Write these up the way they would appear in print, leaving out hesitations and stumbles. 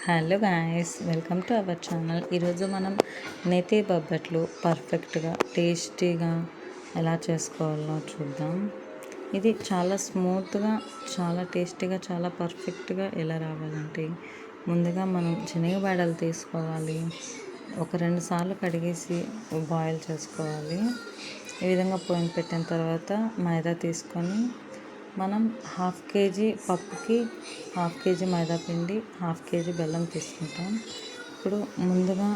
Hello guys, welcome to our channel. ఈరోజు మనం నేతి బొబ్బట్లు పర్ఫెక్ట్గా టేస్టీగా ఎలా చేసుకోవాలో చూద్దాం. ఇది చాలా స్మూత్గా, చాలా టేస్టీగా, చాలా పర్ఫెక్ట్గా ఎలా రావాలంటే ముందుగా మనం శనగబెడలు తీసుకోవాలి. ఒక 2 సార్లు కడిగేసి బాయిల్ చేసుకోవాలి. ఈ విధంగా పొయ్యి పెట్టిన తర్వాత మైదా తీసుకొని మనం 1/2 kg పప్పుకి 1/2 kg మైదా పిండి, 1/2 kg బెల్లం తీసుకుంటాం. ఇప్పుడు ముందుగా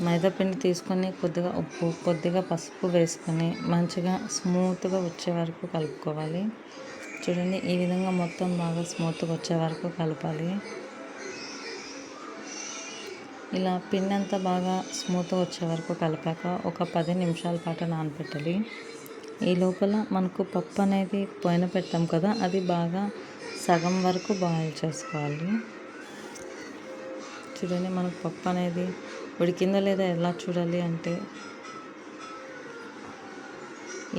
మైదా పిండి తీసుకొని కొద్దిగా ఉప్పు, కొద్దిగా పసుపు వేసుకొని మంచిగా స్మూత్గా వచ్చే వరకు కలుపుకోవాలి. చూడండి, ఈ విధంగా మొత్తం బాగా స్మూత్గా వచ్చే వరకు కలపాలి. ఇలా పిండి అంతా బాగా స్మూత్గా వచ్చే వరకు కలిపాక ఒక 10 నిమిషాల పాటు నానబెట్టాలి. ఈ లోపల మనకు పప్పు అనేది పొయ్యిన పెట్టాం కదా, అది బాగా సగం వరకు బాయిల్ చేసుకోవాలి. చూడండి, మనకు పప్పు అనేది ఉడికిందో లేదా ఎలా చూడాలి అంటే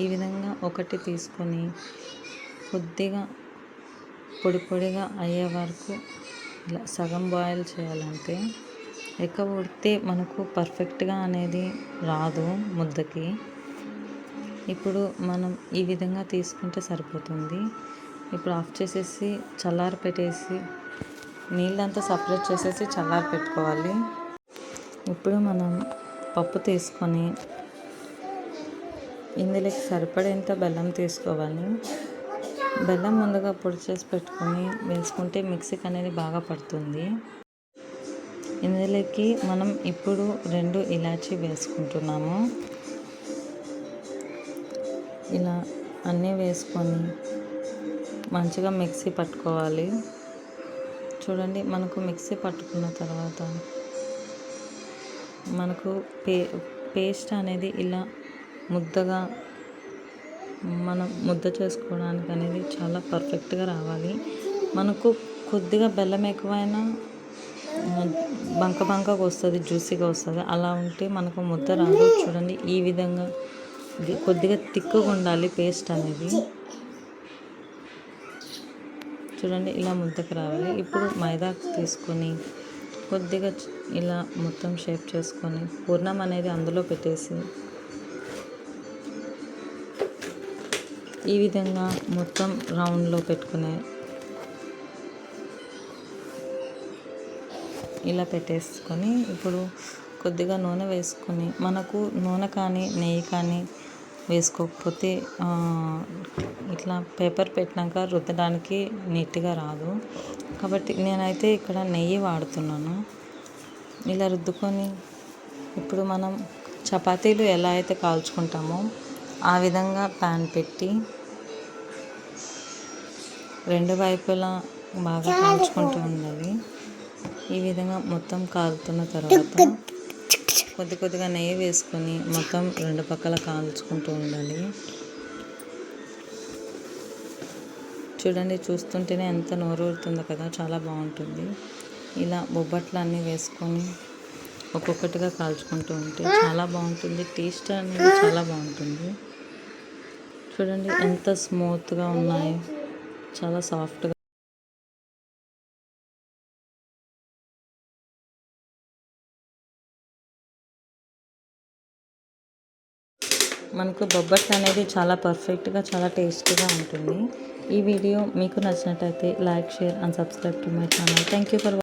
ఈ విధంగా ఒకటి తీసుకొని కొద్దిగా పొడి పొడిగా అయ్యే వరకు ఇలా సగం బాయిల్ చేయాలంటే. ఎక్కువ ఉడికితే మనకు పర్ఫెక్ట్గా అనేది రాదు ముద్దకి. ఇప్పుడు మనం ఈ విధంగా తీసుకుంటే సరిపోతుంది. ఇప్పుడు ఆఫ్ చేసేసి చల్లారి పెట్టేసి నీళ్ళంతా సపరేట్ చేసేసి చల్లారి పెట్టుకోవాలి. ఇప్పుడు మనం పప్పు తీసుకొని ఇందులోకి సరిపడేంత బెల్లం తీసుకోవాలి. బెల్లం ముందుగా పొడి చేసి పెట్టుకొని వేసుకుంటే మిక్సీకి అనేది బాగా పడుతుంది. ఇందులోకి మనం ఇప్పుడు 2 ఇలాచీ వేసుకుంటున్నాము. ఇలా అన్నీ వేసుకొని మంచిగా మిక్సీ పట్టుకోవాలి. చూడండి, మనకు మిక్సీ పట్టుకున్న తర్వాత మనకు పేస్ట్ అనేది ఇలా ముద్దగా మనం ముద్ద చేసుకోవడానికి అనేది చాలా పర్ఫెక్ట్గా రావాలి. మనకు కొద్దిగా బెల్లం ఎక్కువైనా బంకగా వస్తుంది, జ్యూసీగా వస్తుంది. అలా ఉంటే మనకు ముద్ద రాదు. చూడండి, ఈ విధంగా కొద్దిగా తిక్కుగా ఉండాలి పేస్ట్ అనేది. చూడండి, ఇలా ముద్దకు రావాలి. ఇప్పుడు మైదా తీసుకొని కొద్దిగా ఇలా మొత్తం షేప్ చేసుకొని పూర్ణం అనేది అందులో పెట్టేసి ఈ విధంగా మొత్తం రౌండ్లో పెట్టుకుని ఇలా పెట్టేసుకొని ఇప్పుడు కొద్దిగా నూనె వేసుకొని, మనకు నూనె కానీ నెయ్యి కానీ వేసుకోకపోతే ఇట్లా పేపర్ పెట్టినాక రుద్దడానికి నీట్గా రాదు. కాబట్టి నేనైతే ఇక్కడ నెయ్యి వాడుతున్నాను. ఇలా రుద్దుకొని ఇప్పుడు మనం చపాతీలు ఎలా అయితే కాల్చుకుంటామో ఆ విధంగా ప్యాన్ పెట్టి 2 వైపులా బాగా కాల్చుకుంటూ ఉండాలి. ఈ విధంగా మొత్తం కాలుతున్న తర్వాత కొద్దిగా నెయ్యి వేసుకొని మొత్తం 2 పక్కల కాల్చుకుంటూ ఉండాలి. చూడండి, చూస్తుంటేనే ఎంత నోరూరుతుందో కదా, చాలా బాగుంటుంది. ఇలా బొబ్బట్లు అన్నీ వేసుకొని ఒక్కొక్కటిగా కాల్చుకుంటూ ఉంటే చాలా బాగుంటుంది. టేస్ట్ అనేది చాలా బాగుంటుంది. చూడండి, ఎంత స్మూత్గా ఉన్నాయో, చాలా సాఫ్ట్గా. మనకు బొబ్బట్లు అనేది చాలా పర్ఫెక్ట్గా, చాలా టేస్టీగా ఉంటుంది. ఈ వీడియో మీకు నచ్చినట్టయితే like, share and subscribe to my channel. Thank you for